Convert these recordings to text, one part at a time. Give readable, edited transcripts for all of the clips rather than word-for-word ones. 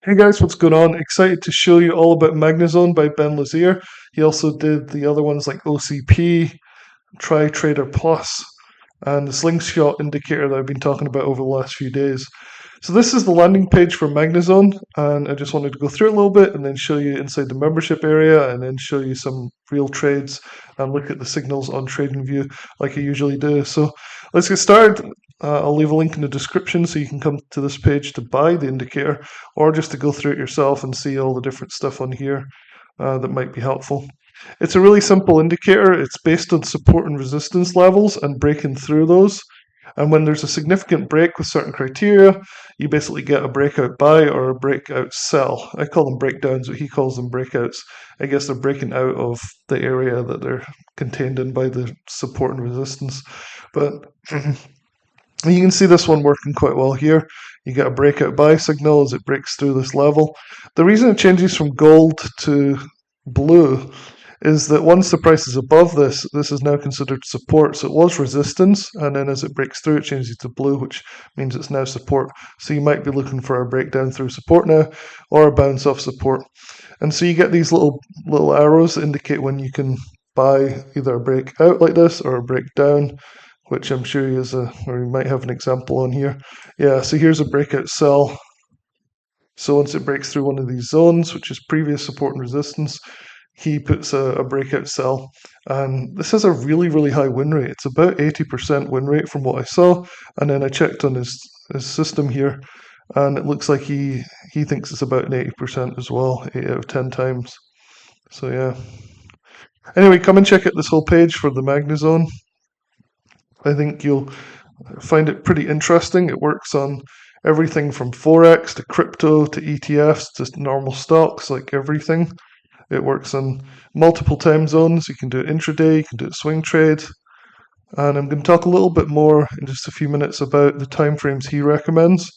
Hey guys, what's going on? Excited to show you all about MagniZone by Ben Lazier. He also did the other ones like OCP, Try Trader Plus, and the slingshot indicator that I've been talking about over the last few days. So this is the landing page for MagniZone, and I just wanted to go through it a little bit and then show you inside the membership area and then show you some real trades and look at the signals on TradingView like I usually do. So let's get started. I'll leave a link in the description so you can come to this page to buy the indicator or just to go through it yourself and see all the different stuff on here that might be helpful. It's a really simple indicator. It's based on support and resistance levels and breaking through those. And when there's a significant break with certain criteria, you basically get a breakout buy or a breakout sell. I call them breakdowns, but he calls them breakouts. I guess they're breaking out of the area that they're contained in by the support and resistance. But you can see this one working quite well here. You get a breakout buy signal as it breaks through this level. The reason it changes from gold to blue is that once the price is above this, this is now considered support. So it was resistance, and then as it breaks through, it changes to blue, which means it's now support. So you might be looking for a breakdown through support now, or a bounce off support. And so you get these little arrows that indicate when you can buy either a breakout like this or a breakdown, which I'm sure or you might have an example on here. Yeah, so here's a breakout sell. So once it breaks through one of these zones, which is previous support and resistance, he puts a breakout sell. And this has a really, really high win rate. It's about 80% win rate from what I saw. And then I checked on his system here, and it looks like he thinks it's about an 80% as well, 8 out of 10 times. So yeah. Anyway, come and check out this whole page for the MagniZone. I think you'll find it pretty interesting. It works on everything from Forex to crypto to ETFs to normal stocks, like everything. It works on multiple time zones. You can do it intraday, you can do it swing trade. And I'm going to talk a little bit more in just a few minutes about the timeframes he recommends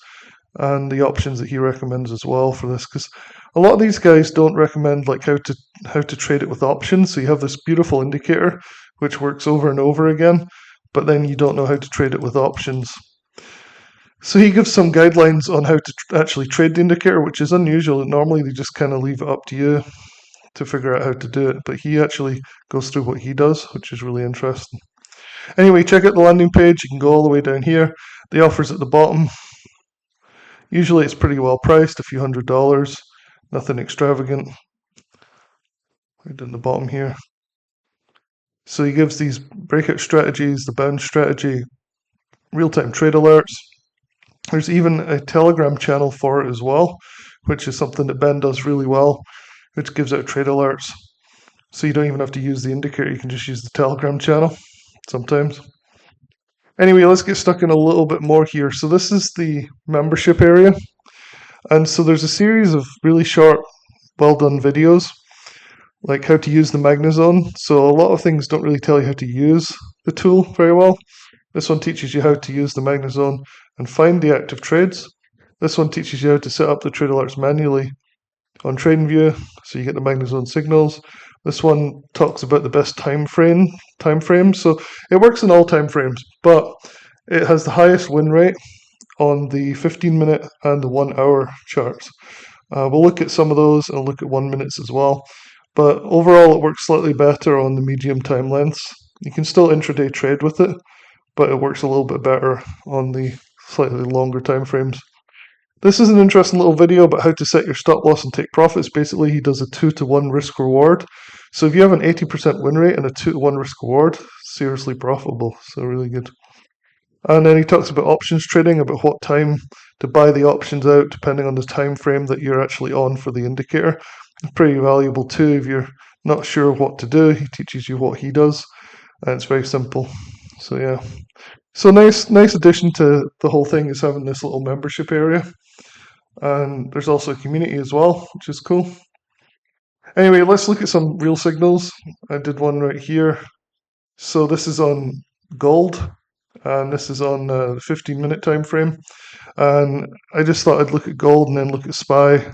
and the options that he recommends as well for this, because a lot of these guys don't recommend like how to trade it with options. So you have this beautiful indicator which works over and over again, but then you don't know how to trade it with options. So he gives some guidelines on how to actually trade the indicator, which is unusual. Normally they just kind of leave it up to you to figure out how to do it, but he actually goes through what he does, which is really interesting. Anyway, check out the landing page. You can go all the way down here. The offer's at the bottom. Usually it's pretty well priced, a few $100s, nothing extravagant. Right down the bottom here. So he gives these breakout strategies, the bounce strategy, real-time trade alerts. There's even a Telegram channel for it as well, which is something that Ben does really well, which gives out trade alerts. So you don't even have to use the indicator, you can just use the Telegram channel sometimes. Anyway, let's get stuck in a little bit more here. So this is the membership area. And so there's a series of really short, well done videos, like how to use the MagniZone. So a lot of things don't really tell you how to use the tool very well. This one teaches you how to use the MagniZone and find the active trades. This one teaches you how to set up the trade alerts manually on TradingView, so you get the MagniZone signals. This one talks about the best time frames. So it works in all time frames, but it has the highest win rate on the 15-minute and the 1-hour charts. We'll look at some of those and look at 1 minutes as well. But overall, it works slightly better on the medium time lengths. You can still intraday trade with it, but it works a little bit better on the slightly longer time frames. This is an interesting little video about how to set your stop loss and take profits. Basically, he does a 2-to-1 risk reward. So if you have an 80% win rate and a 2-to-1 risk reward, seriously profitable. So really good. And then he talks about options trading, about what time to buy the options out, depending on the time frame that you're actually on for the indicator. It's pretty valuable too if you're not sure what to do. He teaches you what he does, and it's very simple. So yeah. So nice addition to the whole thing is having this little membership area. And there's also a community as well, which is cool. Anyway, let's look at some real signals. I did one right here. So this is on gold, and this is on the 15-minute time frame. And I just thought I'd look at gold and then look at SPY,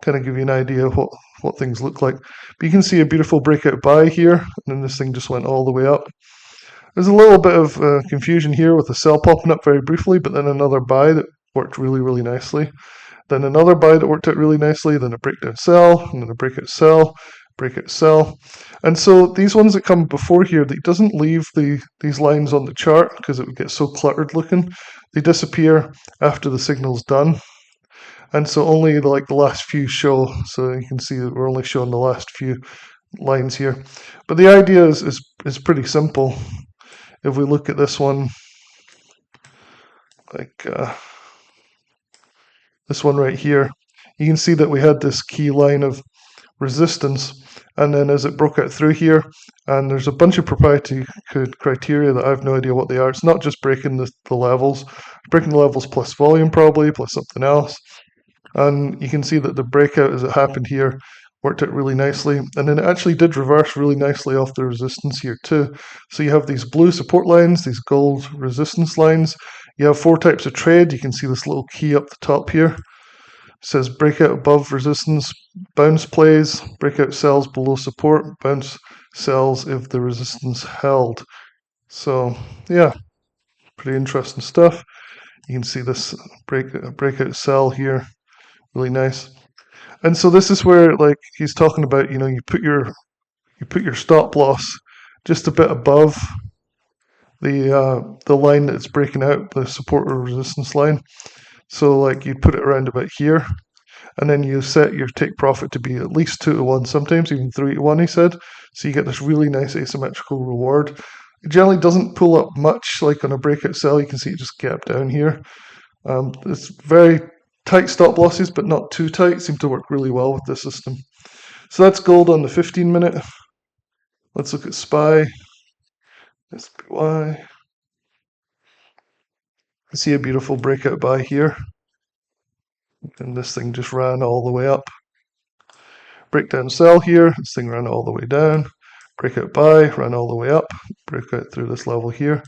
kind of give you an idea of what things look like. But you can see a beautiful breakout buy here, and then this thing just went all the way up. There's a little bit of confusion here with the sell popping up very briefly, but then another buy that worked really, really nicely. then another buy that worked out really nicely, then a breakdown sell, and then a breakout sell, breakout sell. And so these ones that come before here, that doesn't leave these lines on the chart because it would get so cluttered looking. They disappear after the signal's done. And so only the last few show. So you can see that we're only showing the last few lines here. But the idea is pretty simple. If we look at this one, like this one right here, you can see that we had this key line of resistance, and then as it broke out through here, and there's a bunch of proprietary criteria that I have no idea what they are. It's not just breaking the levels, breaking the levels plus volume probably, plus something else. And you can see that the breakout as it happened here worked out really nicely, and then it actually did reverse really nicely off the resistance here too. So you have these blue support lines, these gold resistance lines. You have 4 types of trade. You can see this little key up the top here. It says breakout above resistance, bounce plays, breakout sells below support, bounce sells if the resistance held. So yeah, pretty interesting stuff. You can see this breakout sell here, really nice. And so this is where like he's talking about, you put your stop loss just a bit above the line that's breaking out, the support or resistance line. So like you put it around about here, and then you set your take profit to be at least 2 to 1, sometimes even 3 to 1, he said. So you get this really nice asymmetrical reward. It generally doesn't pull up much, like on a breakout sell. You can see it just gap down here. It's very tight stop losses, but not too tight. Seem to work really well with this system. So that's gold on the 15-minute. Let's look at SPY. SPY. I see a beautiful breakout buy here. And this thing just ran all the way up. Breakdown sell here. This thing ran all the way down. Breakout buy, ran all the way up. Breakout through this level here.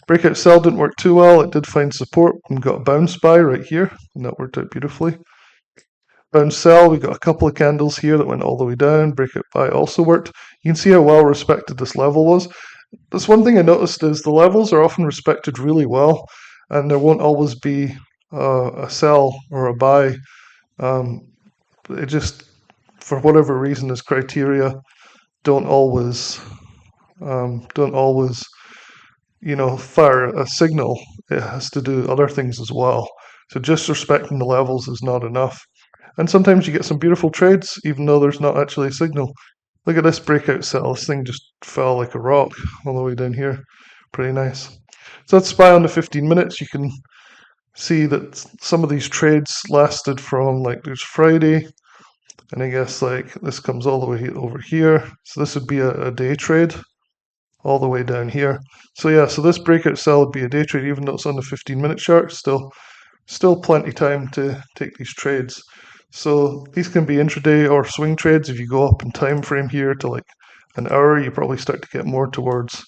Breakout sell didn't work too well. It did find support and got a bounce buy right here, and that worked out beautifully. Bounce sell, we got a couple of candles here that went all the way down. Breakout buy also worked. You can see how well respected this level was. That's one thing I noticed is the levels are often respected really well, and there won't always be a sell or a buy. It just, for whatever reason, this criteria don't always fire a signal. It has to do other things as well. So just respecting the levels is not enough. And sometimes you get some beautiful trades, even though there's not actually a signal. Look at this breakout sell. This thing just fell like a rock all the way down here. Pretty nice. So let's SPY on the 15 minutes. You can see that some of these trades lasted from there's Friday, and I guess this comes all the way over here. So this would be a day trade all the way down here. So yeah, so this breakout sell would be a day trade, even though it's on the 15-minute chart. Still plenty time to take these trades. So these can be intraday or swing trades. If you go up in time frame here to an hour, you probably start to get more towards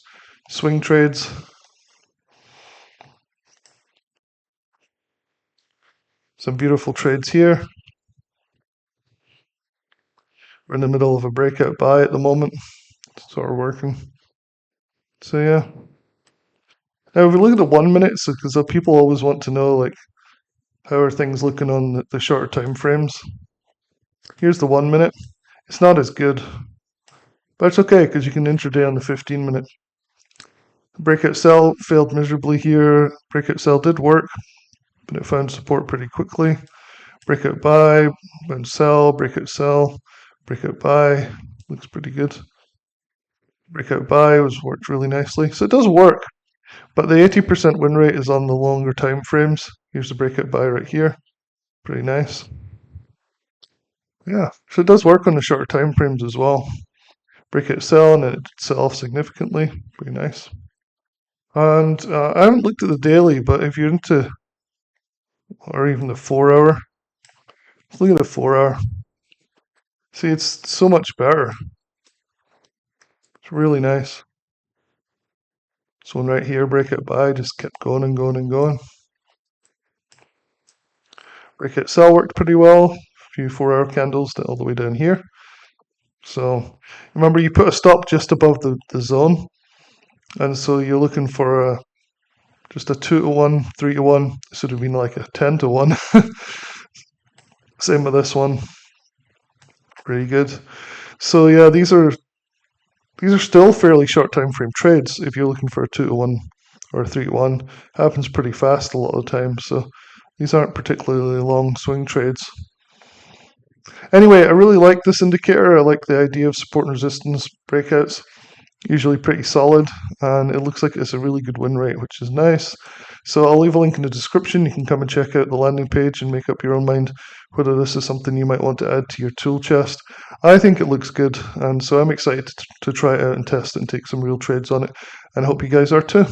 swing trades. Some beautiful trades here. We're in the middle of a breakout buy at the moment. It's sort of working. So yeah. Now if we look at the 1 minute, because people always want to know how are things looking on the shorter time frames. Here's the 1 minute. It's not as good, but it's okay because you can intraday on the 15-minute. Breakout sell failed miserably here. Breakout sell did work, but it found support pretty quickly. Breakout buy, bounce sell, breakout buy. Looks pretty good. Breakout buy worked really nicely. So it does work, but the 80% win rate is on the longer time frames. Here's the breakout buy right here. Pretty nice. Yeah, so it does work on the shorter time frames as well. Breakout sell, and then it did sell off significantly. Pretty nice. And I haven't looked at the daily, but if you're into, or even the 4 hour, let's look at the 4 hour. See, it's so much better. It's really nice. This one right here, breakout buy, just kept going and going and going. Breakout sell worked pretty well. A few 4 hour candles all the way down here. So remember, you put a stop just above the zone, and so you're looking for just a 2 to 1, 3 to 1. This would have been like a 10 to 1. Same with this one. Pretty good. So yeah, these are still fairly short time frame trades. If you're looking for a 2-to-1 or a 3-to-1, happens pretty fast a lot of the time. So these aren't particularly long swing trades. Anyway, I really like this indicator. I like the idea of support and resistance breakouts. Usually pretty solid, and it looks like it's a really good win rate, which is nice. So I'll leave a link in the description. You can come and check out the landing page and make up your own mind whether this is something you might want to add to your tool chest. I think it looks good, and so I'm excited to try it out and test it and take some real trades on it, and I hope you guys are too.